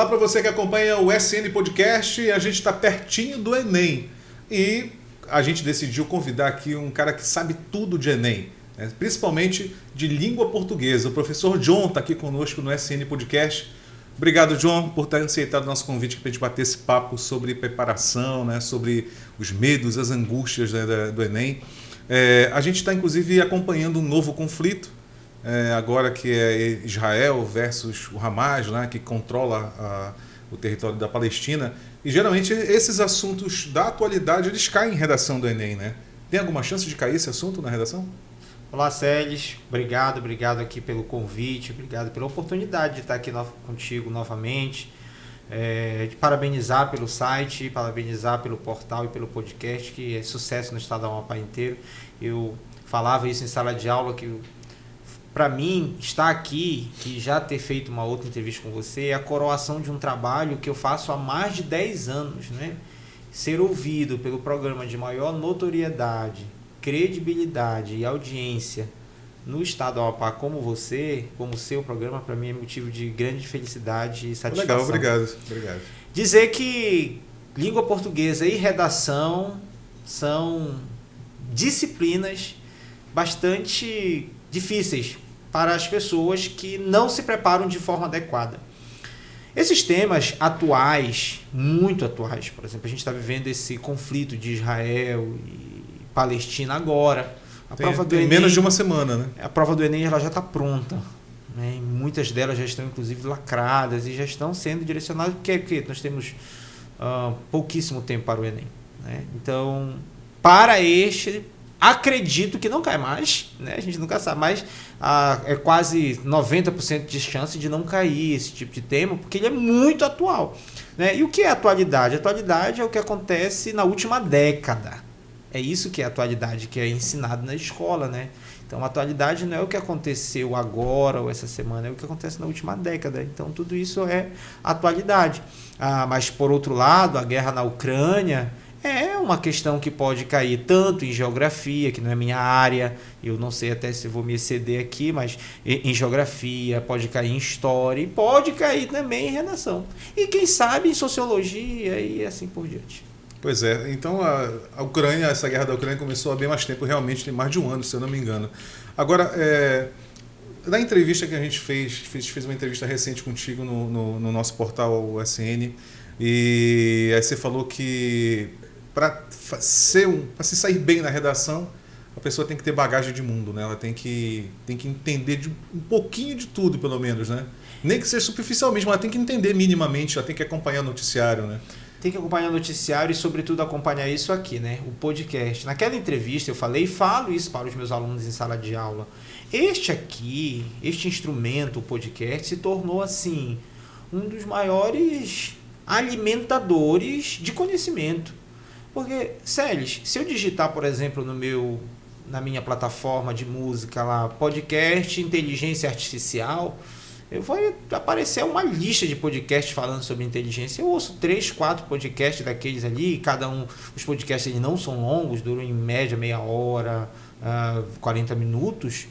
Olá para você que acompanha o SN Podcast. A gente está pertinho do Enem e a gente decidiu convidar aqui um cara que sabe tudo de Enem, né? Principalmente de língua portuguesa. O professor John está aqui conosco no SN Podcast. Obrigado, John, por ter aceitado o nosso convite para a gente bater esse papo sobre preparação, né? Sobre os medos, as angústias, né, do Enem. A gente está, inclusive, acompanhando um novo conflito, agora que é Israel versus o Hamas, né, que controla o território da Palestina. E, geralmente, esses assuntos da atualidade, eles caem em redação do Enem, né? Tem alguma chance de cair esse assunto na redação? Olá, Celes. Obrigado aqui pelo convite, obrigado pela oportunidade de estar aqui contigo novamente. De parabenizar pelo site, parabenizar pelo portal e pelo podcast, que é sucesso no estado do Amapá inteiro. Eu falava isso em sala de aula, que para mim estar aqui e já ter feito uma outra entrevista com você é a coroação de um trabalho que eu faço há mais de 10 anos, né? Ser ouvido pelo programa de maior notoriedade, credibilidade e audiência no estado do Amapá como você, como o seu programa, para mim é motivo de grande felicidade e satisfação. Legal, obrigado. Dizer que língua portuguesa e redação são disciplinas bastante difíceis para as pessoas que não se preparam de forma adequada. Esses temas atuais, muito atuais, por exemplo, a gente está vivendo esse conflito de Israel e Palestina agora. Tem menos de uma semana, né? A prova do Enem ela já está pronta, né? E muitas delas já estão, inclusive, lacradas e já estão sendo direcionadas, porque nós temos pouquíssimo tempo para o Enem, né? Então, para este, acredito que não cai mais, né? A gente nunca sabe, mas é quase 90% de chance de não cair esse tipo de tema, porque ele é muito atual, né? E o que é atualidade? A atualidade é o que acontece na última década. É isso que é a atualidade, que é ensinado na escola, né? Então, a atualidade não é o que aconteceu agora ou essa semana, é o que acontece na última década. Então, tudo isso é atualidade. Mas, por outro lado, a guerra na Ucrânia é uma questão que pode cair tanto em geografia, que não é minha área, eu não sei até se vou me exceder aqui, mas em geografia, pode cair em história e pode cair também em redação. E quem sabe em sociologia e assim por diante. Pois é, então a Ucrânia, essa guerra da Ucrânia começou há bem mais tempo, realmente tem mais de um ano, se eu não me engano. Agora, na entrevista que a gente fez uma entrevista recente contigo no nosso portal SN, e aí você falou que para se sair bem na redação, a pessoa tem que ter bagagem de mundo, né? Ela tem que entender um pouquinho de tudo, pelo menos, né? Nem que seja superficialmente, mas ela tem que entender minimamente, ela tem que acompanhar o noticiário, né? Tem que acompanhar o noticiário e, sobretudo, acompanhar isso aqui, né? O podcast. Naquela entrevista eu falei e falo isso para os meus alunos em sala de aula. Este instrumento, o podcast, se tornou, assim, um dos maiores alimentadores de conhecimento. Porque, Celes, se eu digitar, por exemplo, na minha plataforma de música lá, podcast Inteligência Artificial, vai aparecer uma lista de podcasts falando sobre inteligência. Eu ouço 3, 4 podcasts daqueles ali, os podcasts eles não são longos, duram em média meia hora, 40 minutos.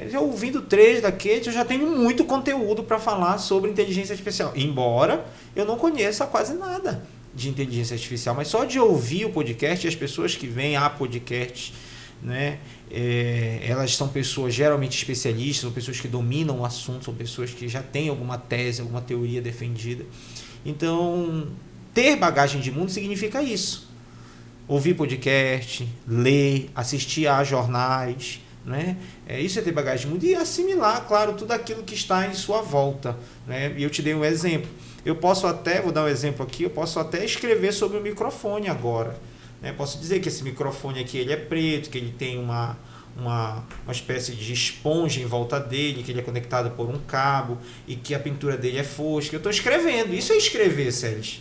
Já ouvindo 3 daqueles, eu já tenho muito conteúdo para falar sobre inteligência artificial. Embora eu não conheça quase nada de inteligência artificial, mas só de ouvir o podcast, as pessoas que vêm a podcasts, né? Elas são pessoas geralmente especialistas, são pessoas que dominam o assunto, são pessoas que já têm alguma tese, alguma teoria defendida. Então, ter bagagem de mundo significa isso: ouvir podcast, ler, assistir a jornais, né? Isso é ter bagagem de mundo e assimilar, claro, tudo aquilo que está em sua volta, né? E eu te dei um exemplo. Vou dar um exemplo aqui, eu posso até escrever sobre o microfone agora. Posso dizer que esse microfone aqui ele é preto, que ele tem uma espécie de esponja em volta dele, que ele é conectado por um cabo e que a pintura dele é fosca. Eu estou escrevendo. Isso é escrever, Sérgio.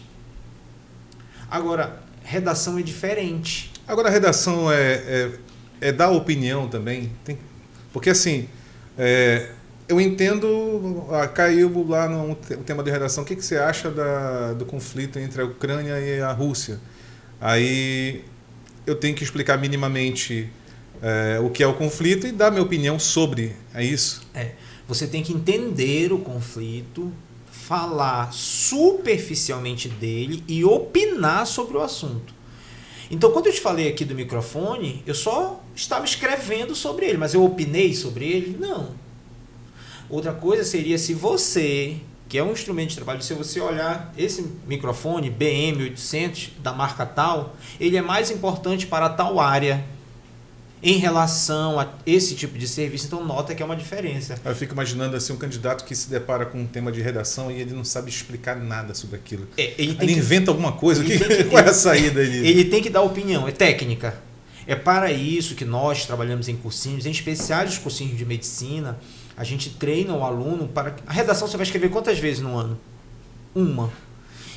Agora, redação é diferente. Agora, a redação é dar opinião também. Porque, assim, eu entendo, caiu lá no tema de redação, o que você acha do conflito entre a Ucrânia e a Rússia? Aí eu tenho que explicar minimamente o que é o conflito e dar minha opinião sobre. É isso? Você tem que entender o conflito, falar superficialmente dele e opinar sobre o assunto. Então, quando eu te falei aqui do microfone, eu só estava escrevendo sobre ele, mas eu opinei sobre ele? Não. Outra coisa seria se você, que é um instrumento de trabalho, se você olhar esse microfone BM800 da marca tal, ele é mais importante para tal área em relação a esse tipo de serviço. Então, nota que é uma diferença. Eu fico imaginando assim, um candidato que se depara com um tema de redação e ele não sabe explicar nada sobre aquilo. Ele inventa alguma coisa. Qual é a saída ali? Ele tem que dar opinião, é técnica. É para isso que nós trabalhamos em cursinhos, em especial os cursinhos de medicina. A gente treina o aluno para... A redação você vai escrever quantas vezes no ano? Uma.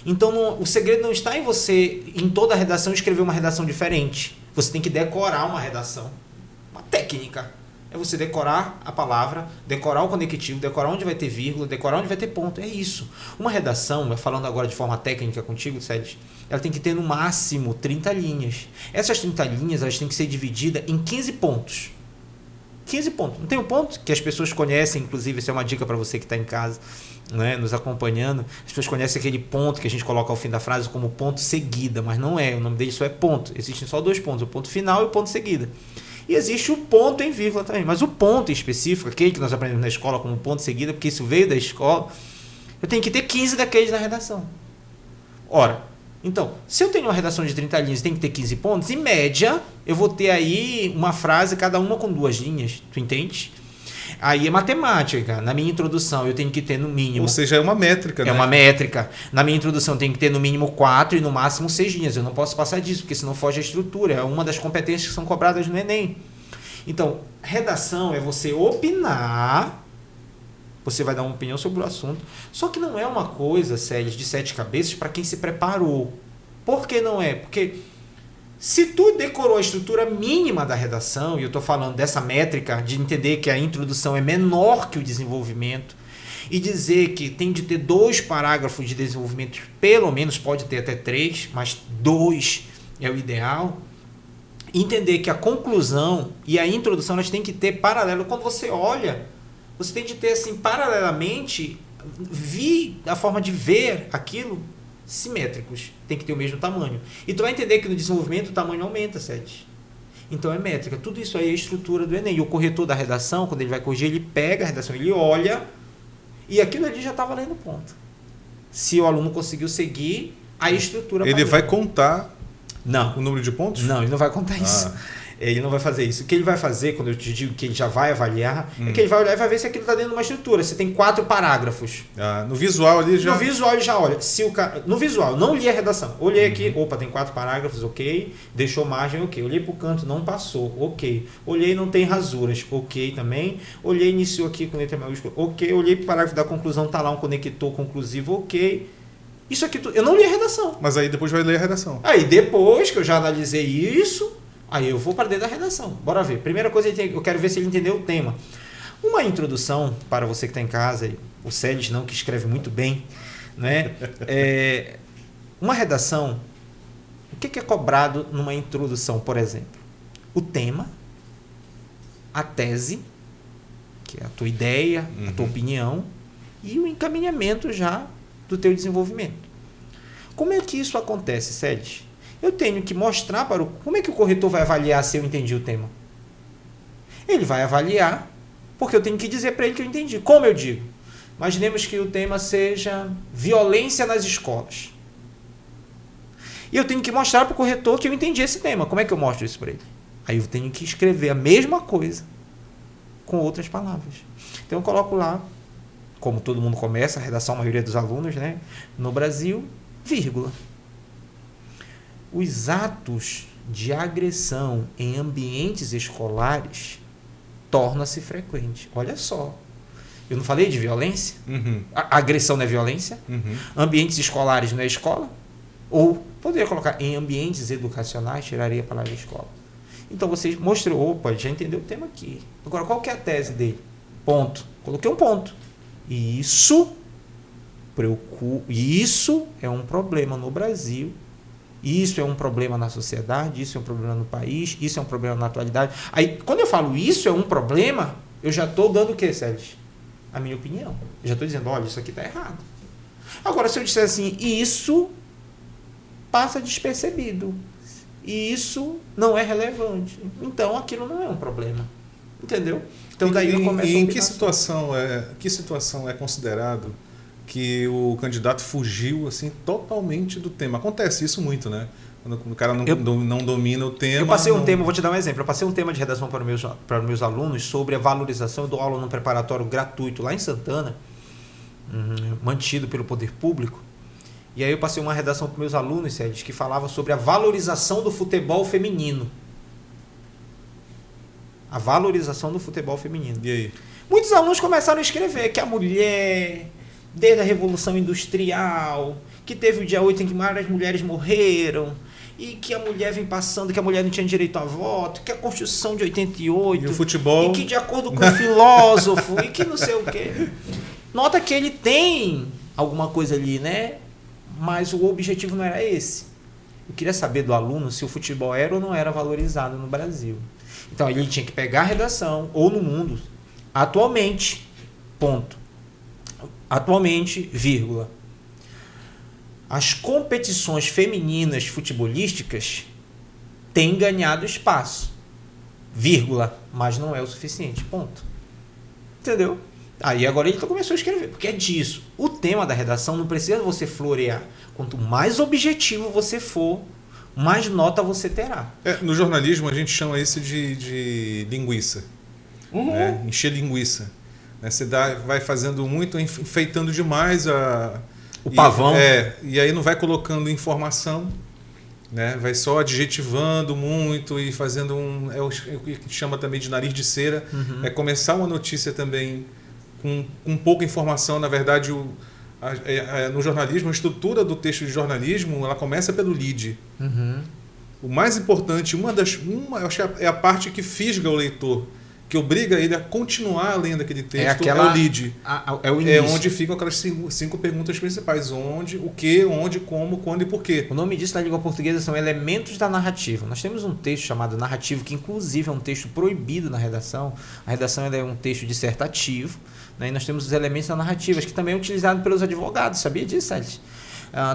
Então, o segredo não está em você, em toda a redação, escrever uma redação diferente. Você tem que decorar uma redação. Uma técnica. É você decorar a palavra, decorar o conectivo, decorar onde vai ter vírgula, decorar onde vai ter ponto. É isso. Uma redação, falando agora de forma técnica contigo, Sérgio, ela tem que ter no máximo 30 linhas. Essas 30 linhas, elas têm que ser divididas em 15 pontos. 15 pontos. Não tem um ponto que as pessoas conhecem, inclusive, isso é uma dica para você que está em casa, né, nos acompanhando. As pessoas conhecem aquele ponto que a gente coloca ao fim da frase como ponto seguida, mas não é. O nome dele só é ponto. Existem só dois pontos, o ponto final e o ponto seguida. E existe o ponto em vírgula também. Mas o ponto em específico, aquele que nós aprendemos na escola como ponto seguida, porque isso veio da escola, eu tenho que ter 15 daqueles na redação. Ora, então, se eu tenho uma redação de 30 linhas e tem que ter 15 pontos, em média, eu vou ter aí uma frase, cada uma com 2 linhas. Tu entende? Aí é matemática. Na minha introdução, eu tenho que ter no mínimo... Ou seja, é uma métrica, né? É uma métrica. Na minha introdução, eu tenho que ter no mínimo 4 e no máximo 6 linhas. Eu não posso passar disso, porque senão foge a estrutura. É uma das competências que são cobradas no Enem. Então, redação é você opinar... Você vai dar uma opinião sobre o assunto. Só que não é uma coisa, Sérgio, de 7 cabeças para quem se preparou. Por que não é? Porque se tu decorou a estrutura mínima da redação, e eu estou falando dessa métrica de entender que a introdução é menor que o desenvolvimento, e dizer que tem de ter 2 parágrafos de desenvolvimento, pelo menos pode ter até 3, mas 2 é o ideal. Entender que a conclusão e a introdução elas têm que ter paralelo. Quando você olha... Você tem de ter, assim, paralelamente, a forma de ver aquilo simétricos. Tem que ter o mesmo tamanho. E tu vai entender que no desenvolvimento o tamanho aumenta, Sérgio. Então é métrica. Tudo isso aí é a estrutura do Enem. E o corretor da redação, quando ele vai corrigir, ele pega a redação, ele olha e aquilo ali já está valendo ponto. Se o aluno conseguiu seguir a estrutura... Ele vai contar não. O número de pontos? Não, ele não vai contar isso. Ele não vai fazer isso. O que ele vai fazer, quando eu te digo que ele já vai avaliar, é que ele vai olhar e vai ver se aquilo está dentro de uma estrutura. Você tem 4 parágrafos. No visual ali já... No visual ele já olha. Se o cara... No visual, não li a redação. Olhei aqui, opa, tem 4 parágrafos, ok. Deixou margem, ok. Olhei para o canto, não passou, ok. Olhei, não tem rasuras, ok também. Olhei, iniciou aqui com letra maiúscula, ok. Olhei para o parágrafo da conclusão, está lá um conector conclusivo, ok. Isso aqui, eu não li a redação. Mas aí depois vai ler a redação. Aí depois que eu já analisei isso... Aí eu vou para dentro da redação. Bora ver. Primeira coisa, eu quero ver se ele entendeu o tema. Uma introdução, para você que está em casa, o Célis não, que escreve muito bem, né? Uma redação, o que é cobrado numa introdução, por exemplo? O tema, a tese, que é a tua ideia, a tua opinião, e o encaminhamento já do teu desenvolvimento. Como é que isso acontece, Célis? Eu tenho que mostrar para o... Como é que o corretor vai avaliar se eu entendi o tema? Ele vai avaliar, porque eu tenho que dizer para ele que eu entendi. Como eu digo? Imaginemos que o tema seja violência nas escolas. E eu tenho que mostrar para o corretor que eu entendi esse tema. Como é que eu mostro isso para ele? Aí eu tenho que escrever a mesma coisa com outras palavras. Então eu coloco lá, como todo mundo começa, a redação, a maioria dos alunos, né? No Brasil, vírgula. Os atos de agressão em ambientes escolares torna-se frequente. Olha só. Eu não falei de violência? A agressão não é violência? Ambientes escolares não é escola? Ou poderia colocar em ambientes educacionais, tiraria a palavra escola. Então você mostrou, opa, já entendeu o tema aqui. Agora, qual que é a tese dele? Ponto. Coloquei um ponto. E isso é um problema no Brasil. Isso é um problema na sociedade, isso é um problema no país, isso é um problema na atualidade. Aí, quando eu falo isso é um problema, eu já estou dando o quê, Sérgio? A minha opinião. Eu já estou dizendo, olha, isso aqui está errado. Agora, se eu disser assim, isso passa despercebido, isso não é relevante, então aquilo não é um problema. Entendeu? Então daí eu começo a em que situação é considerado que o candidato fugiu assim totalmente do tema? Acontece isso muito, né? Quando o cara não domina o tema. Eu passei um tema, vou te dar um exemplo. Eu passei um tema de redação para os meus alunos sobre a valorização. Eu dou aula num preparatório gratuito lá em Santana, mantido pelo poder público. E aí eu passei uma redação para os meus alunos, Sérgio, que falava sobre a valorização do futebol feminino. A valorização do futebol feminino. E aí? Muitos alunos começaram a escrever que a mulher, desde a Revolução Industrial, que teve o dia 8 em que várias mulheres morreram, e que a mulher vem passando, que a mulher não tinha direito a voto, que a Constituição de 88... E o futebol... E que de acordo com o filósofo, e que não sei o quê. Nota que ele tem alguma coisa ali, né? Mas o objetivo não era esse. Eu queria saber do aluno se o futebol era ou não era valorizado no Brasil. Então ele tinha que pegar a redação, ou no mundo, atualmente, ponto. Atualmente, vírgula. As competições femininas futebolísticas têm ganhado espaço, vírgula, mas não é o suficiente, ponto. Entendeu? Aí agora ele começou a escrever, porque é disso. O tema da redação não precisa você florear. Quanto mais objetivo você for, mais nota você terá. No jornalismo a gente chama isso de linguiça. Né? Encher linguiça. Né? Você vai fazendo muito, enfeitando demais o pavão. E aí não vai colocando informação, né? Vai só adjetivando muito e fazendo o que chama também de nariz de cera. É começar uma notícia também com pouca informação. Na verdade, no jornalismo, a estrutura do texto de jornalismo, ela começa pelo lead. O mais importante, eu acho que é a parte que fisga o leitor, que obriga ele a continuar lendo aquele texto, é o lead. É o início. É onde ficam aquelas cinco perguntas principais. Onde, o que, onde, como, quando e por quê. O nome disso na língua portuguesa são elementos da narrativa. Nós temos um texto chamado narrativo, que inclusive é um texto proibido na redação. A redação é um texto dissertativo, né? E nós temos os elementos da narrativa, que também é utilizado pelos advogados. Sabia disso, Sérgio?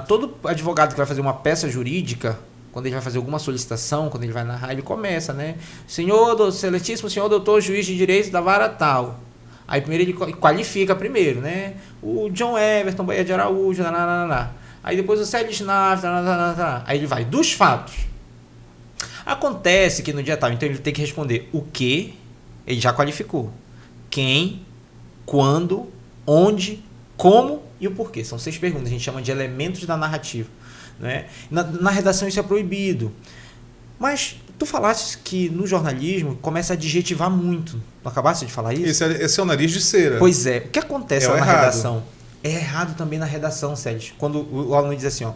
Todo advogado que vai fazer uma peça jurídica, quando ele vai fazer alguma solicitação, quando ele vai narrar, ele começa, né? Excelentíssimo senhor doutor juiz de direito da vara tal. Aí primeiro ele qualifica primeiro, né? O John Everton Bahia de Araújo, aí depois o Sérgio Schnaf, aí ele vai dos fatos. Acontece que no dia tal, então ele tem que responder o que, ele já qualificou. Quem, quando, onde, como e o porquê. São 6 perguntas, a gente chama de elementos da narrativa. Né? Na redação isso é proibido. Mas tu falaste que no jornalismo começa a adjetivar muito. Tu acabaste de falar isso? Esse é o nariz de cera. Pois é. O que acontece na errado. redação? É errado também na redação, Sérgio. Quando o aluno diz assim,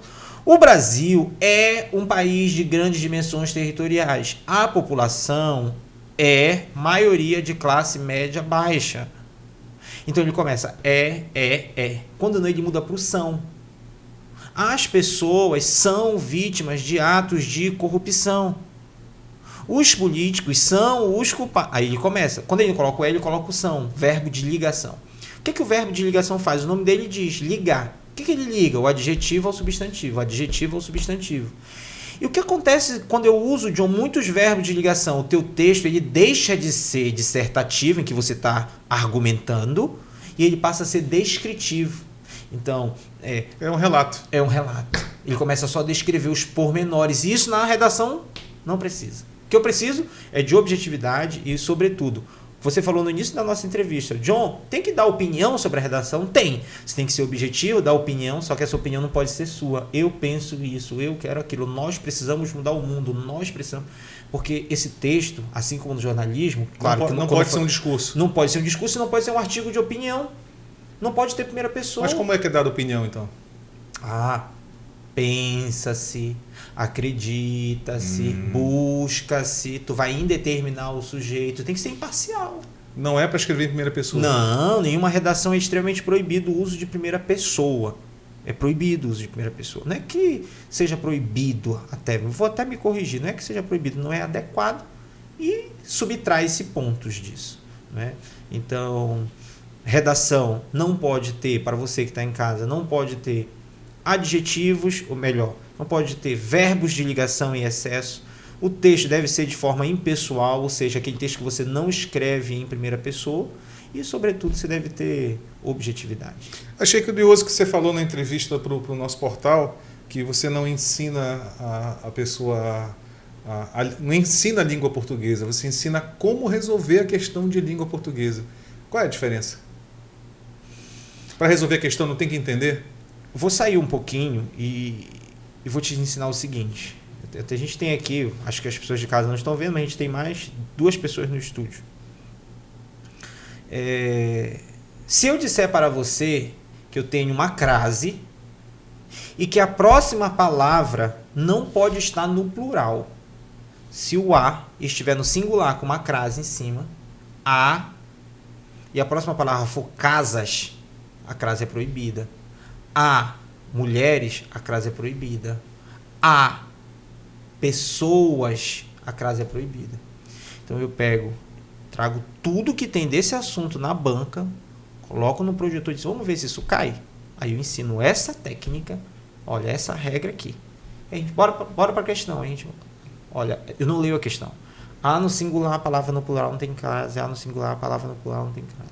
o Brasil é um país de grandes dimensões territoriais. A população é maioria de classe média baixa. Então ele começa Quando não, ele muda para o são. As pessoas são vítimas de atos de corrupção. Os políticos são os culpados. Aí ele começa. Quando ele coloca o ele coloca o são. Verbo de ligação. O que o verbo de ligação faz? O nome dele diz ligar. O que ele liga? O adjetivo ao substantivo. O adjetivo ao substantivo. E o que acontece quando eu uso, John, muitos verbos de ligação? O teu texto ele deixa de ser dissertativo, em que você está argumentando, e ele passa a ser descritivo. Então, é um relato. É um relato. Ele começa só a descrever os pormenores. E isso na redação não precisa. O que eu preciso é de objetividade e, sobretudo, você falou no início da nossa entrevista, John, tem que dar opinião sobre a redação? Tem. Você tem que ser objetivo, dar opinião, só que essa opinião não pode ser sua. Eu penso isso, eu quero aquilo. Nós precisamos mudar o mundo, nós precisamos... Porque esse texto, assim como no jornalismo... Claro, não pode ser um discurso. Não pode ser um discurso e não pode ser um artigo de opinião. Não pode ter primeira pessoa. Mas como é que é dada opinião, então? Pensa-se, acredita-se, busca-se, tu vai indeterminar o sujeito, tem que ser imparcial. Não é para escrever em primeira pessoa? Não, nenhuma redação é extremamente proibido o uso de primeira pessoa. É proibido o uso de primeira pessoa. Não é que seja proibido, vou até me corrigir, não é que seja proibido, não é adequado e subtrai-se pontos disso. Né? Então... redação não pode ter, para você que está em casa, não pode ter adjetivos, ou melhor, não pode ter verbos de ligação em excesso. O texto deve ser de forma impessoal, ou seja, aquele texto que você não escreve em primeira pessoa. E, sobretudo, você deve ter objetividade. Achei curioso que você falou na entrevista para o nosso portal que você não ensina a pessoa, não ensina a língua portuguesa, você ensina como resolver a questão de língua portuguesa. Qual é a diferença? Para resolver a questão não tem que entender? Vou sair um pouquinho e vou te ensinar o seguinte. A gente tem aqui, acho que as pessoas de casa não estão vendo, mas a gente tem mais 2 pessoas no estúdio. Se eu disser para você que eu tenho uma crase e que a próxima palavra não pode estar no plural. Se o A estiver no singular com uma crase em cima, A, e a próxima palavra for casas, a crase é proibida. A, mulheres, a crase é proibida. A, pessoas, a crase é proibida. Então eu trago tudo que tem desse assunto na banca, coloco no projetor e digo, vamos ver se isso cai. Aí eu ensino essa técnica, olha, essa regra aqui. Bora para a questão. Olha, eu não leio a questão. A no singular, a palavra no plural não tem crase. A no singular, a palavra no plural não tem crase.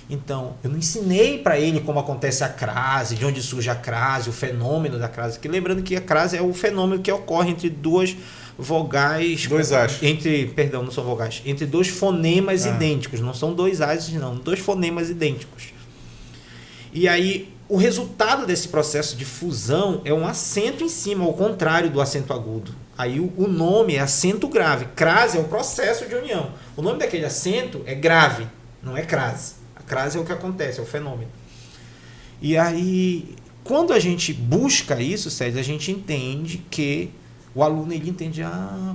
Então, eu não ensinei para ele como acontece a crase, de onde surge a crase, o fenômeno da crase. Que lembrando que a crase é o fenômeno que ocorre entre 2 vogais... Não são vogais. Entre 2 fonemas idênticos. Não são 2 ases, não. 2 fonemas idênticos. E aí, o resultado desse processo de fusão é um acento em cima, ao contrário do acento agudo. Aí o nome é acento grave. Crase é o processo de união. O nome daquele acento é grave, não é crase. A crase é o que acontece, é o fenômeno. E aí, quando a gente busca isso, Sérgio, a gente entende que o aluno ele entende,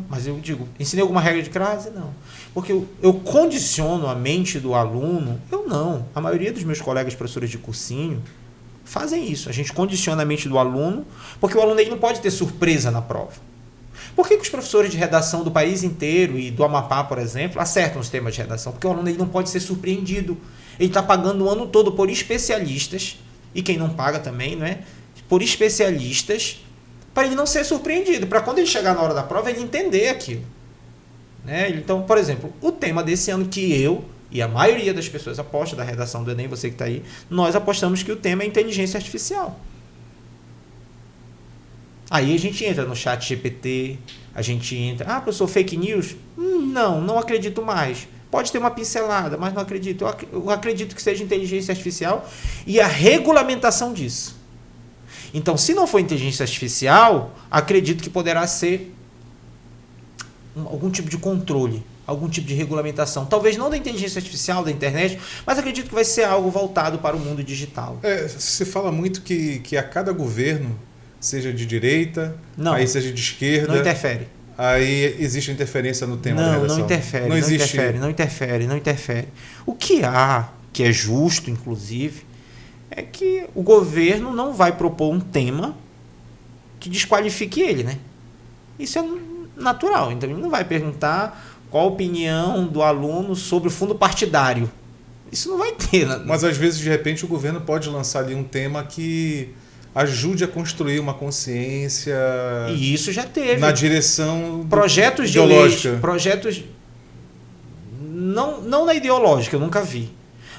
mas eu digo, ensinei alguma regra de crase? Não. Porque eu condiciono a mente do aluno, eu não. A maioria dos meus colegas professores de cursinho fazem isso. A gente condiciona a mente do aluno, porque o aluno ele não pode ter surpresa na prova. Por que os professores de redação do país inteiro e do Amapá, por exemplo, acertam os temas de redação? Porque o aluno ele não pode ser surpreendido. Ele está pagando o ano todo por especialistas, e quem não paga também, não é? Por especialistas, para ele não ser surpreendido, para quando ele chegar na hora da prova, ele entender aquilo. Né? Então, por exemplo, o tema desse ano que eu e a maioria das pessoas aposta da redação do Enem, você que está aí, nós apostamos que o tema é inteligência artificial. Aí a gente entra no chat GPT, a gente entra... professor, fake news? Não acredito mais. Pode ter uma pincelada, mas não acredito. Eu acredito que seja inteligência artificial e a regulamentação disso. Então, se não for inteligência artificial, acredito que poderá ser algum tipo de controle, algum tipo de regulamentação. Talvez não da inteligência artificial, da internet, mas acredito que vai ser algo voltado para o mundo digital. Se fala muito que a cada governo, seja de direita, aí seja de esquerda... Não interfere. Aí existe interferência no tema da redação. Não interfere, não interfere. O que há, que é justo, inclusive, é que o governo não vai propor um tema que desqualifique ele, né? Isso é natural. Então, ele não vai perguntar qual a opinião do aluno sobre o fundo partidário. Isso não vai ter. Né? Mas, às vezes, de repente, o governo pode lançar ali um tema que ajude a construir uma consciência... E isso já teve. Na direção projetos ideológica. De leis, projetos... Não na ideológica, eu nunca vi.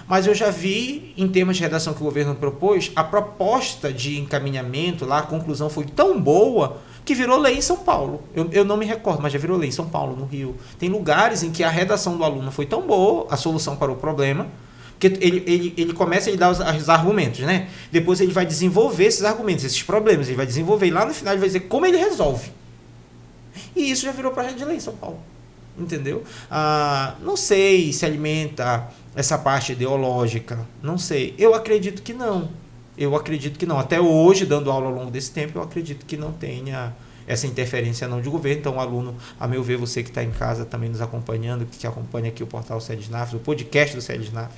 Mas eu já vi, em termos de redação que o governo propôs, a proposta de encaminhamento, lá a conclusão foi tão boa que virou lei em São Paulo. Eu não me recordo, mas já virou lei em São Paulo, no Rio. Tem lugares em que a redação do aluno foi tão boa, a solução para o problema, que ele começa a dar os argumentos, né? Depois ele vai desenvolver esses argumentos, esses problemas, ele vai desenvolver e lá no final ele vai dizer como ele resolve. E isso já virou projeto de lei em São Paulo. Entendeu? Não sei se alimenta essa parte ideológica, não sei. Eu acredito que não. Até hoje, dando aula ao longo desse tempo, eu acredito que não tenha essa interferência não de governo. Então, o aluno, a meu ver, você que está em casa também nos acompanhando, que acompanha aqui o portal SEDESNAF, o podcast do SEDESNAF,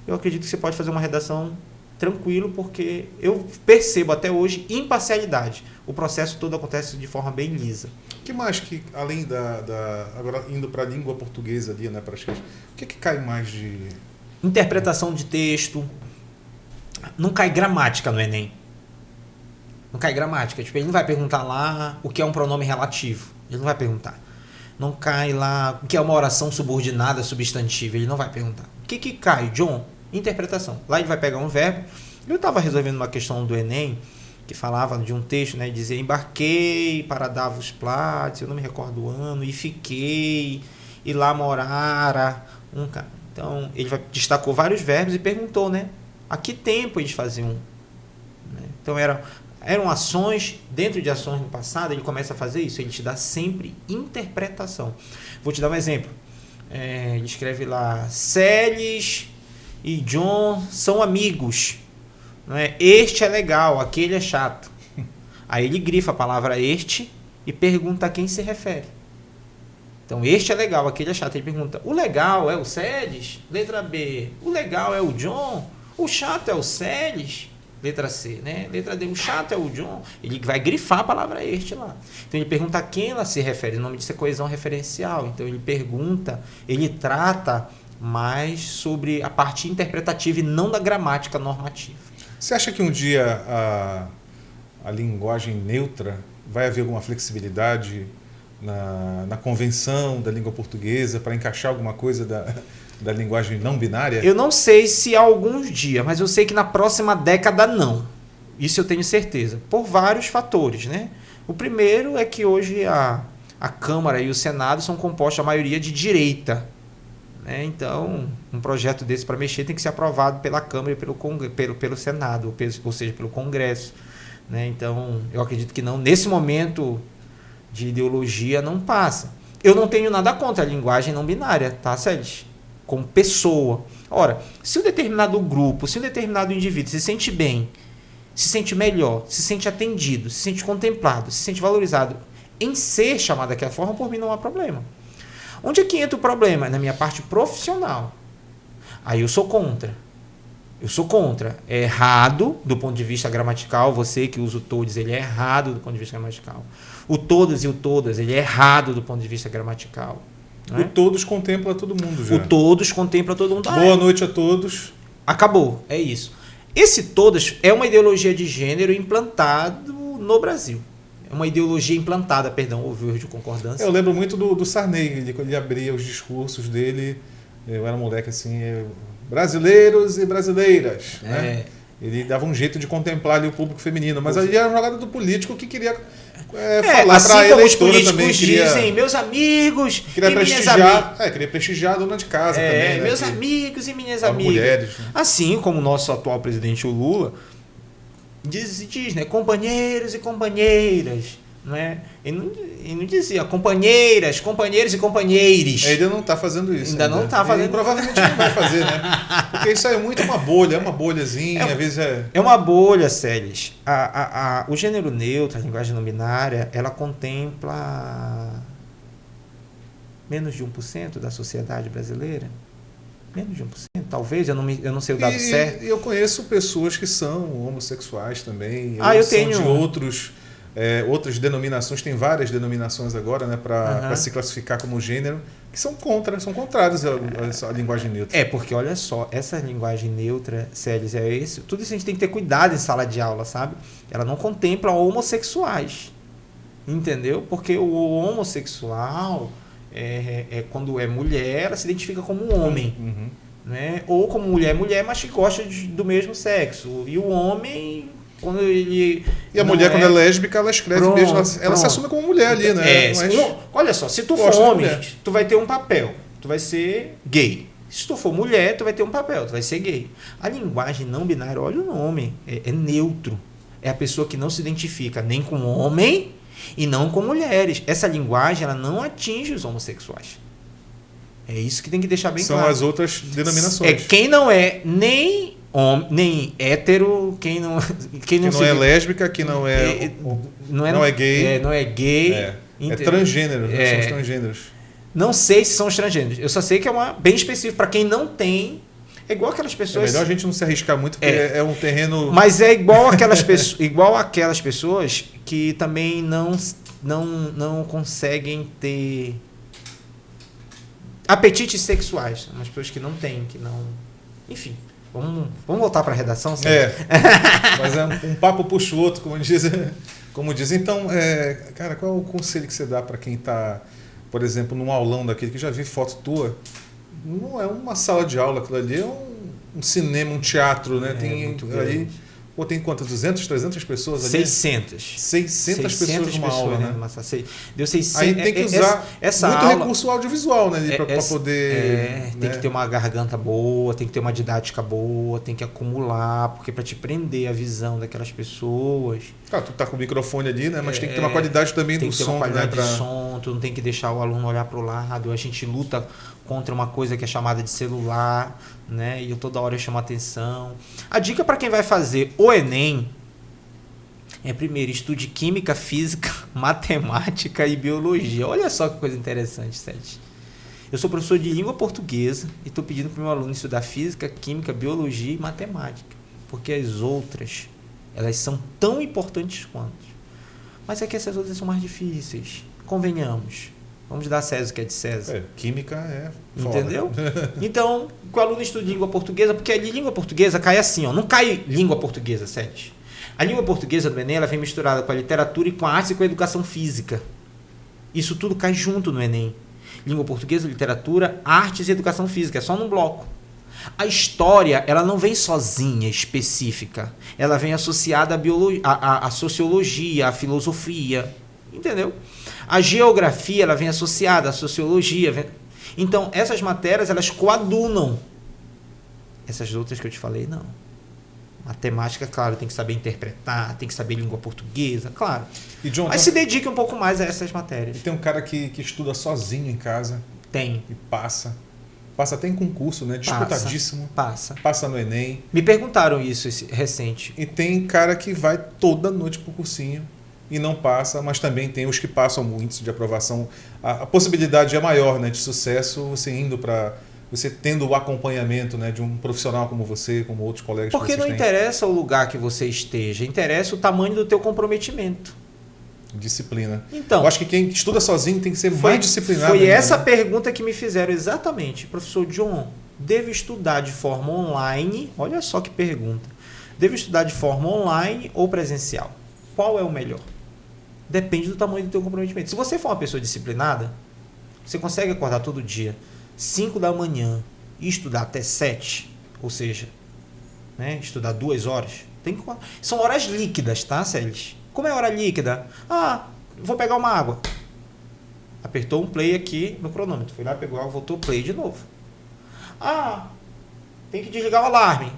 eu acredito que você pode fazer uma redação tranquilo, porque eu percebo até hoje imparcialidade. O processo todo acontece de forma bem lisa. O que mais que, além agora indo para a língua portuguesa ali, né, para as questões, o que cai mais interpretação de texto. Não cai gramática no Enem. Não cai gramática. Tipo, ele não vai perguntar lá o que é um pronome relativo. Ele não vai perguntar. Não cai lá o que é uma oração subordinada substantiva. Ele não vai perguntar. O que cai, John? Interpretação. Lá ele vai pegar um verbo. Eu estava resolvendo uma questão do Enem que falava de um texto, né? Dizia, embarquei para Davos Platz, eu não me recordo o ano, e fiquei, e lá morara um cara. Então, ele destacou vários verbos e perguntou, né? A que tempo eles faziam? Né? Então, eram ações, dentro de ações no passado, ele começa a fazer isso, ele te dá sempre interpretação. Vou te dar um exemplo. Ele escreve lá, Celes e John são amigos. Não é? Este é legal, aquele é chato. Aí ele grifa a palavra este e pergunta a quem se refere. Então, este é legal, aquele é chato. Ele pergunta, o legal é o Celes? Letra B. O legal é o John? O chato é o Celes? Letra C, né? Letra D, o chato é o John. Ele vai grifar a palavra este lá. Então, ele pergunta a quem ela se refere. O nome disso é coesão referencial. Então, ele pergunta, ele trata mais sobre a parte interpretativa e não da gramática normativa. Você acha que um dia a linguagem neutra vai haver alguma flexibilidade na convenção da língua portuguesa para encaixar alguma coisa da linguagem não binária? Eu não sei se há alguns dias, mas eu sei que na próxima década não. Isso eu tenho certeza, por vários fatores, né? O primeiro é que hoje a Câmara e o Senado são compostos, a maioria, de direita. Né? Então, um projeto desse para mexer tem que ser aprovado pela Câmara e pelo Senado, ou seja, pelo Congresso. Né? Então, eu acredito que não, nesse momento de ideologia não passa. Eu não tenho nada contra a linguagem não binária, tá, Celes? Como pessoa. Ora, se um determinado grupo, se um determinado indivíduo se sente bem, se sente melhor, se sente atendido, se sente contemplado, se sente valorizado em ser chamado daquela forma, por mim não há problema. Onde é que entra o problema? Na minha parte profissional. Aí eu sou contra. Eu sou contra. É errado do ponto de vista gramatical. Você que usa o todos, ele é errado do ponto de vista gramatical. O todos e o todas, ele é errado do ponto de vista gramatical. Né? O todos contempla todo mundo já. O todos contempla todo mundo. Boa noite a todos. Acabou. É isso. Esse todas é uma ideologia de gênero implantado no Brasil. É uma ideologia implantada, perdão, houve erro de concordância. Eu lembro muito do Sarney, quando ele abria os discursos dele, eu era moleque assim, brasileiros e brasileiras, né? Ele dava um jeito de contemplar ali o público feminino, mas ali era uma jogada do político que queria falar assim para a eleitora os também. Dizem, meus amigos queria e prestigiar, minhas amigas. queria prestigiar a dona de casa também. Né? Meus amigos e minhas amigas. Mulheres, né? Assim como o nosso atual presidente, o Lula, diz, né? Companheiros e companheiras. Né? Ele não dizia companheiras, companheiros e companheires. Ele não está fazendo isso. Ainda não está fazendo. Ele provavelmente não vai fazer, né? Porque isso aí é muito uma bolha, é uma bolhazinha, às vezes É uma bolha, Celes. O gênero neutro, a linguagem não binária, ela contempla menos de 1% da sociedade brasileira. Menos de 1%, talvez, eu não sei o dado certo. E eu conheço pessoas que são homossexuais também. Eu são tenho de outras denominações, tem várias denominações agora, né, para se classificar como gênero, que são contrários à linguagem neutra. Porque olha só, essa linguagem neutra, Celes, tudo isso a gente tem que ter cuidado em sala de aula, sabe? Ela não contempla homossexuais, entendeu? Porque o homossexual, quando é mulher, ela se identifica como um homem. Uhum. Né? Ou como mulher, mas que gosta do mesmo sexo. E o homem... Quando ele e a mulher, quando é lésbica, ela escreve mesmo, ela se assume como mulher ali, né? Olha só, se tu for homem, tu vai ter um papel, tu vai ser gay. Se tu for mulher, tu vai ter um papel, tu vai ser gay. A linguagem não binária, olha o nome, é neutro. É a pessoa que não se identifica nem com homem e não com mulheres. Essa linguagem, ela não atinge os homossexuais. É isso que tem que deixar bem claro. São as outras denominações. Quem não é nem hétero, quem não é lésbica, que não é gay. Não é gay. É transgênero, são os transgêneros. Não sei se são os transgêneros. Eu só sei que é bem específico para quem não tem. É igual aquelas pessoas. É melhor a gente não se arriscar muito, porque é um terreno. Mas é igual aquelas pessoas que também não conseguem ter apetites sexuais. Umas pessoas que não têm, que não. Enfim, vamos voltar para a redação? Mas um papo puxa o outro, como diz. Então, cara, qual é o conselho que você dá para quem está, por exemplo, num aulão daquele, que já vi foto tua, não é uma sala de aula, aquilo ali é um cinema, um teatro, né? Tem ali... Pô, tem quantas? 200, 300 pessoas ali? 600 pessoas numa aula, né? Deu 600. Aí tem que usar essa muito aula, recurso audiovisual, né? Para poder... Tem que ter uma garganta boa, tem que ter uma didática boa, tem que acumular, porque para te prender a visão daquelas pessoas... Tu tá com o microfone ali, né? Mas tem que ter uma qualidade também do som. Tem que ter uma qualidade de som, tu não tem que deixar o aluno olhar para o lado. A gente luta contra uma coisa que é chamada de celular, né? E eu toda hora chamo a atenção. A dica para quem vai fazer o Enem é, primeiro, estude química, física, matemática e biologia. Olha só que coisa interessante, Sete. Eu sou professor de língua portuguesa e estou pedindo para o meu aluno estudar física, química, biologia e matemática, porque as outras, elas são tão importantes quanto. Mas é que essas outras são mais difíceis. Convenhamos. Vamos dar a César o que é de César. Química é foda. Entendeu? Então, o aluno estuda língua portuguesa, porque a língua portuguesa cai assim, ó, não cai língua portuguesa, Sete. A língua portuguesa do Enem, ela vem misturada com a literatura e com a arte e com a educação física. Isso tudo cai junto no Enem. Língua portuguesa, literatura, artes e educação física, é só num bloco. A história, ela não vem sozinha, específica. Ela vem associada à sociologia, à filosofia. Entendeu? A geografia, ela vem associada à sociologia. Então, essas matérias, elas coadunam. Essas outras que eu te falei, não. Matemática, claro, tem que saber interpretar, tem que saber língua portuguesa, claro. E John, mas se dedique um pouco mais a essas matérias. E tem um cara que estuda sozinho em casa. Tem. E passa até em concurso, né? Disputadíssimo. Passa no Enem. Me perguntaram isso recente. E tem cara que vai toda noite pro cursinho e não passa, mas também tem os que passam o índice de aprovação. A possibilidade é maior, né, de sucesso você indo para... Você tendo o acompanhamento, né, de um profissional como você, como outros colegas. Porque não interessa o lugar que você esteja, interessa o tamanho do teu comprometimento. Disciplina. Então, eu acho que quem estuda sozinho tem que ser mais disciplinado. Foi ainda, essa pergunta que me fizeram exatamente. Professor John, devo estudar de forma online? Olha só que pergunta. Devo estudar de forma online ou presencial? Qual é o melhor? Depende do tamanho do teu comprometimento. Se você for uma pessoa disciplinada, você consegue acordar todo dia 5 da manhã e estudar até 7, ou seja, né, estudar 2 horas. São horas líquidas, tá, Célis? Como é hora líquida? Vou pegar uma água. Apertou um play aqui no cronômetro. Foi lá, pegou água, voltou play de novo. Tem que desligar o alarme.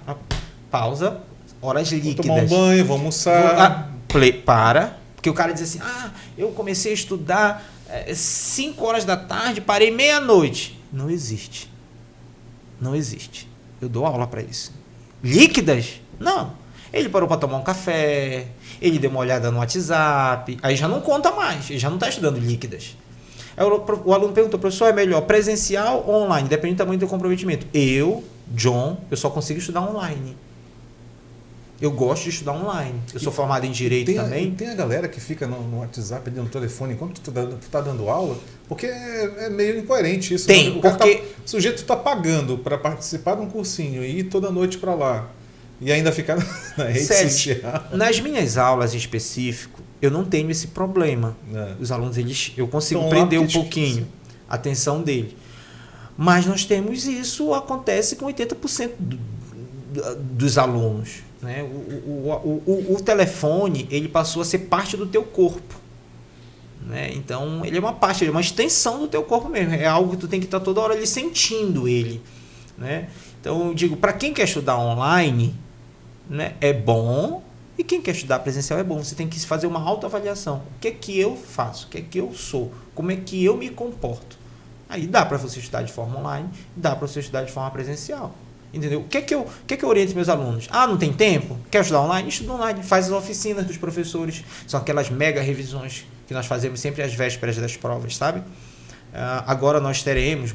Pausa, horas líquidas. Vou tomar um banho, vou almoçar. Play, para. Porque o cara diz assim, eu comecei a estudar 5 horas da tarde, parei meia-noite. Não existe. Não existe. Eu dou aula para isso. Líquidas? Não. Ele parou para tomar um café, ele deu uma olhada no WhatsApp, aí já não conta mais, ele já não está estudando líquidas. Aí o aluno perguntou, professor, é melhor presencial ou online? Depende do tamanho do comprometimento. John, eu só consigo estudar online. Eu gosto de estudar online. Eu sou formado em Direito também. Tem a galera que fica no WhatsApp, no telefone, enquanto tu tá dando aula, porque é meio incoerente isso. Tem, porque... O sujeito está pagando para participar de um cursinho e ir toda noite para lá. E ainda ficar na rede social. Nas minhas aulas em específico, eu não tenho esse problema. Os alunos, eu consigo prender um pouquinho a atenção dele. Mas nós temos isso, acontece com 80% dos alunos. Né? O telefone, ele passou a ser parte do teu corpo. Né? Então, ele é uma parte, ele é uma extensão do teu corpo mesmo. É algo que tu tem que estar toda hora ali sentindo ele. Né? Então, eu digo, para quem quer estudar online, né, é bom, e quem quer estudar presencial é bom. Você tem que fazer uma autoavaliação. O que é que eu faço? O que é que eu sou? Como é que eu me comporto? Aí dá para você estudar de forma online, dá para você estudar de forma presencial. Entendeu? O que é que eu oriento meus alunos? Não tem tempo? Quer estudar online? Estuda online. Faz as oficinas dos professores. São aquelas mega revisões que nós fazemos sempre às vésperas das provas, sabe? Agora nós teremos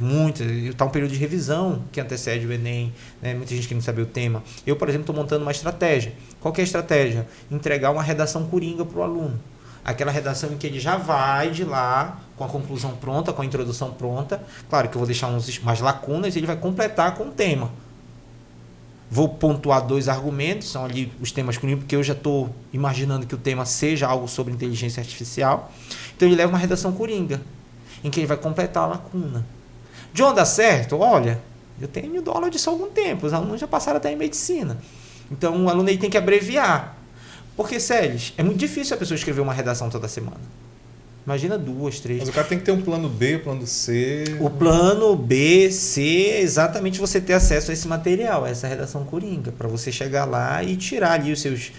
está um período de revisão que antecede o Enem, né? Muita gente que não sabe o tema. Eu, por exemplo, estou montando uma estratégia. Qual que é a estratégia? Entregar uma redação coringa para o aluno. Aquela redação em que ele já vai de lá com a conclusão pronta, com a introdução pronta. Claro que eu vou deixar umas lacunas e ele vai completar com o tema. Vou pontuar 2 argumentos, são ali os temas coringa, porque eu já estou imaginando que o tema seja algo sobre inteligência artificial. Então ele leva uma redação coringa, em que ele vai completar a lacuna. De onde dá certo? Olha, eu tenho dado aula disso há algum tempo, os alunos já passaram até em medicina. Então o aluno aí tem que abreviar. Porque, Séries, é muito difícil a pessoa escrever uma redação toda semana. Imagina 2, 3. Mas o cara tem que ter um plano B, plano C. O plano B, C, é exatamente você ter acesso a esse material, a essa redação coringa, para você chegar lá e tirar ali os seus...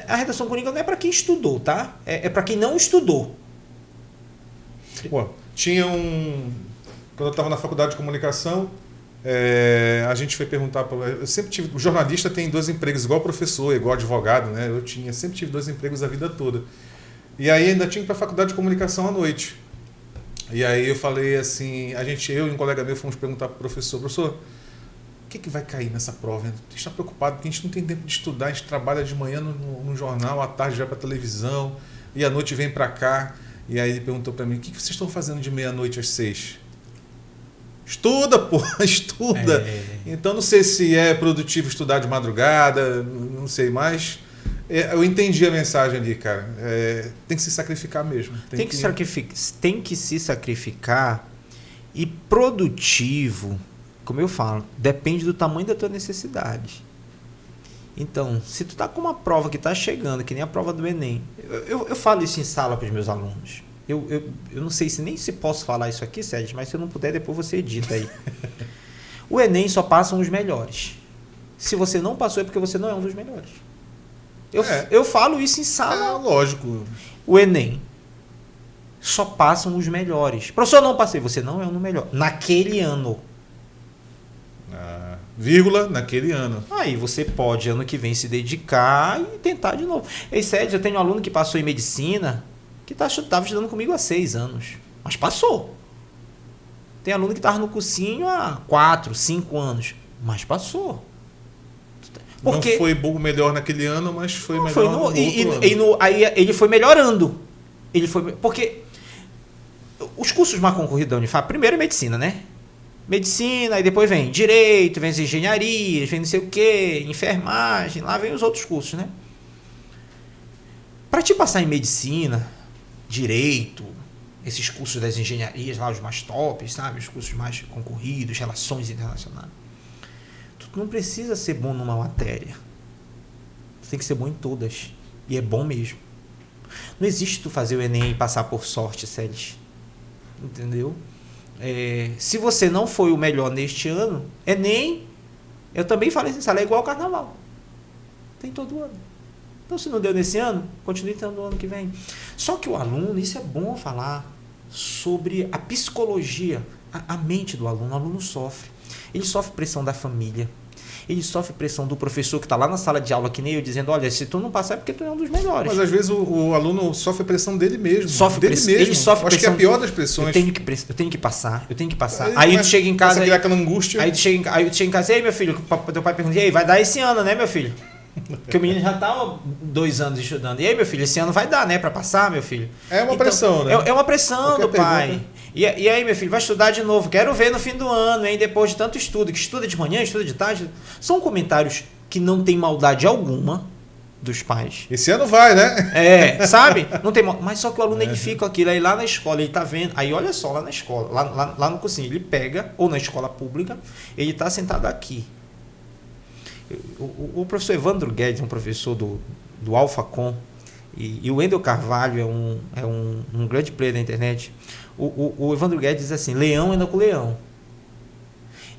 A redação coringa não é para quem estudou, tá? É para quem não estudou. Pô, tinha um... Quando eu estava na faculdade de comunicação, a gente foi perguntar... Eu sempre tive... O jornalista tem 2 empregos, igual professor, igual advogado, né? Sempre tive 2 empregos a vida toda. E aí ainda tinha que ir para a faculdade de comunicação à noite. E aí eu falei assim, eu e um colega meu fomos perguntar para o professor, o que vai cair nessa prova? A gente está preocupado porque a gente não tem tempo de estudar, a gente trabalha de manhã no jornal, à tarde vai para a televisão, e à noite vem para cá. E aí ele perguntou para mim, o que vocês estão fazendo de meia-noite às 6? Estuda, pô, estuda. Então não sei se é produtivo estudar de madrugada, não sei mais. Eu entendi a mensagem ali, cara. Tem que se sacrificar mesmo. Tem que se sacrificar, e produtivo, como eu falo, depende do tamanho da tua necessidade. Então, se tu tá com uma prova que tá chegando, que nem a prova do Enem, eu falo isso em sala para os meus alunos. Eu não sei se posso falar isso aqui, Sérgio, mas se eu não puder, depois você edita aí. O Enem só passam os melhores. Se você não passou, é porque você não é um dos melhores. Eu falo isso em sala. Lógico. O Enem só passam os melhores. Professor, não passei. Você não é um melhor. Naquele ano. Vírgula, naquele ano. Aí você pode, ano que vem, se dedicar e tentar de novo. Ei, Sérgio, eu tenho um aluno que passou em medicina, que estava estudando comigo há 6 anos. Mas passou. Tem aluno que estava no cursinho há 4, 5 anos. Mas passou. Porque não foi o melhor naquele ano, mas foi melhor no outro ano. Aí ele foi melhorando. Porque os cursos mais concorridos da Unifap, primeiro é medicina, né? Medicina, aí depois vem direito, vem as engenharias, vem não sei o quê, enfermagem, lá vem os outros cursos, né? Para te passar em medicina, direito, esses cursos das engenharias, lá os mais tops, sabe? Os cursos mais concorridos, relações internacionais. Tu não precisa ser bom numa matéria. Tu tem que ser bom em todas. E é bom mesmo. Não existe tu fazer o Enem e passar por sorte, Sérgio. Entendeu? Se você não foi o melhor neste ano, Enem, eu também falei assim, é igual ao carnaval. Tem todo ano. Então, se não deu nesse ano, continue tendo no ano que vem. Só que o aluno, isso é bom falar sobre a psicologia, a mente do aluno. O aluno sofre. Ele sofre pressão da família. Ele sofre pressão do professor que está lá na sala de aula, que nem eu, dizendo, olha, se tu não passar é porque tu é um dos melhores. Mas às vezes o aluno sofre pressão dele mesmo. Ele sofre Acho que é a pior das pressões. Eu tenho que passar. Aí tu chega em casa... aquela angústia. Aí tu chega em casa, e aí, meu filho, teu pai pergunta, e aí, vai dar esse ano, né, meu filho? Porque o menino já está há 2 anos estudando. E aí, meu filho, esse ano vai dar, né, para passar, meu filho? É uma pressão, né? É uma pressão do pai. Pergunta. E aí, meu filho, vai estudar de novo. Quero ver no fim do ano, hein? Depois de tanto estudo, que estuda de manhã, estuda de tarde. São comentários que não tem maldade alguma dos pais. Esse ano vai, né? Sabe? Não tem mas só que o aluno edifica aquilo. Aí lá na escola, ele tá vendo. Aí olha só, lá na escola, lá no cursinho, ele pega, ou na escola pública, ele tá sentado aqui. O professor Evandro Guedes, um professor do AlphaCom, e o Wendel Carvalho é um grande player da internet. O Evandro Guedes diz assim, leão anda com leão.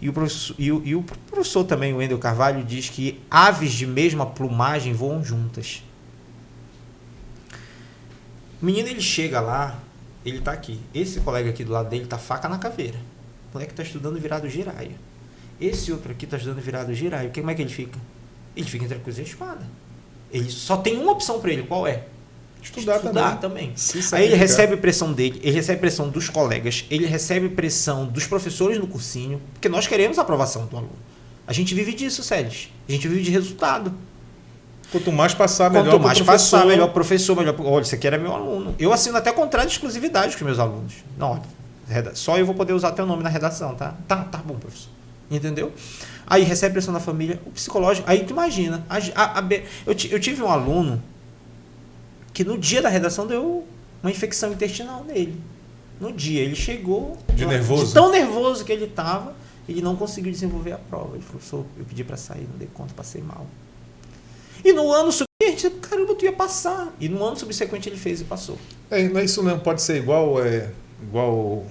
E o professor também, o Wendel Carvalho, diz que aves de mesma plumagem voam juntas. O menino, ele chega lá, ele tá aqui. Esse colega aqui do lado dele tá faca na caveira. O moleque tá estudando virado giraia. Esse outro aqui tá estudando virado giraia. Como é que ele fica? Ele fica entre a cruz e a espada. Ele só tem uma opção para ele. Qual é? Estudar também. Aí ele recebe pressão dele, ele recebe pressão dos colegas, ele recebe pressão dos professores no cursinho, porque nós queremos a aprovação do aluno. A gente vive disso, Sérgio. A gente vive de resultado. Quanto mais passar, melhor melhor professor, melhor... Olha, esse aqui era meu aluno. Eu assino até contrato de exclusividade com os meus alunos. Não, só eu vou poder usar teu nome na redação, tá? Tá bom, professor. Entendeu? Aí recebe pressão da família, o psicológico, aí tu imagina. Eu tive um aluno que no dia da redação deu uma infecção intestinal nele. No dia, ele chegou... nervoso? De tão nervoso que ele estava, ele não conseguiu desenvolver a prova. Ele falou, professor, eu pedi para sair, não dei conta, passei mal. E no ano subsequente, caramba, tu ia passar. E no ano subsequente ele fez e passou. Isso não pode ser igual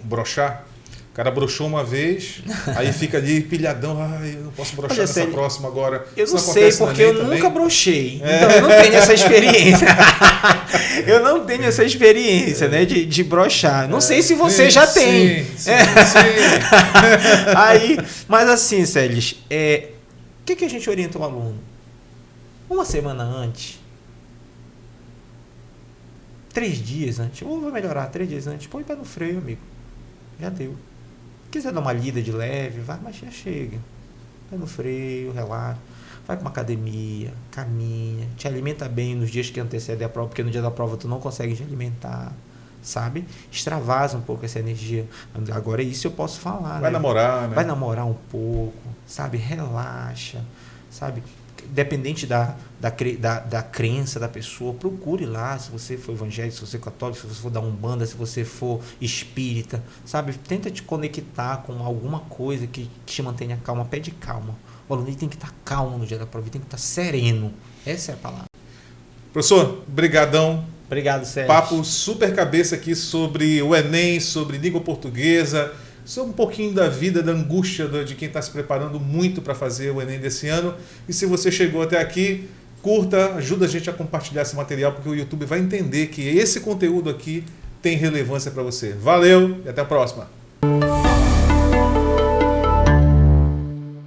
brochar. O cara broxou uma vez, aí fica ali pilhadão, eu não posso broxar nessa próxima agora. Eu não sei, porque eu nunca brochei. Então eu não tenho essa experiência. Eu não tenho essa experiência, né, de broxar. Não sei se você já tem. Sim. Aí, mas assim, Celes, o que a gente orienta o aluno? Uma semana antes, 3 dias antes, ou vai melhorar 3 dias antes, põe o pé no freio, amigo. Já deu. Quiser dar uma lida de leve, vai, mas já chega. Pé no freio, relaxa. Vai para uma academia, caminha, te alimenta bem nos dias que antecedem a prova, porque no dia da prova tu não consegue te alimentar, sabe? Extravasa um pouco essa energia. Agora isso eu posso falar, Vai namorar, né? Vai namorar um pouco, sabe? Relaxa, sabe? Dependente da crença da pessoa, procure lá, se você for evangélico, se você for católico, se você for da Umbanda, se você for espírita, sabe? Tenta te conectar com alguma coisa que te mantenha calma, pede calma. O aluno tem que estar calmo no dia da prova, ele tem que estar sereno. Essa é a palavra. Professor, brigadão. Obrigado, Sérgio. Papo super cabeça aqui sobre o Enem, sobre língua portuguesa, sobre um pouquinho da vida, da angústia de quem está se preparando muito para fazer o Enem desse ano. E se você chegou até aqui, curta, ajuda a gente a compartilhar esse material, porque o YouTube vai entender que esse conteúdo aqui tem relevância para você. Valeu e até a próxima!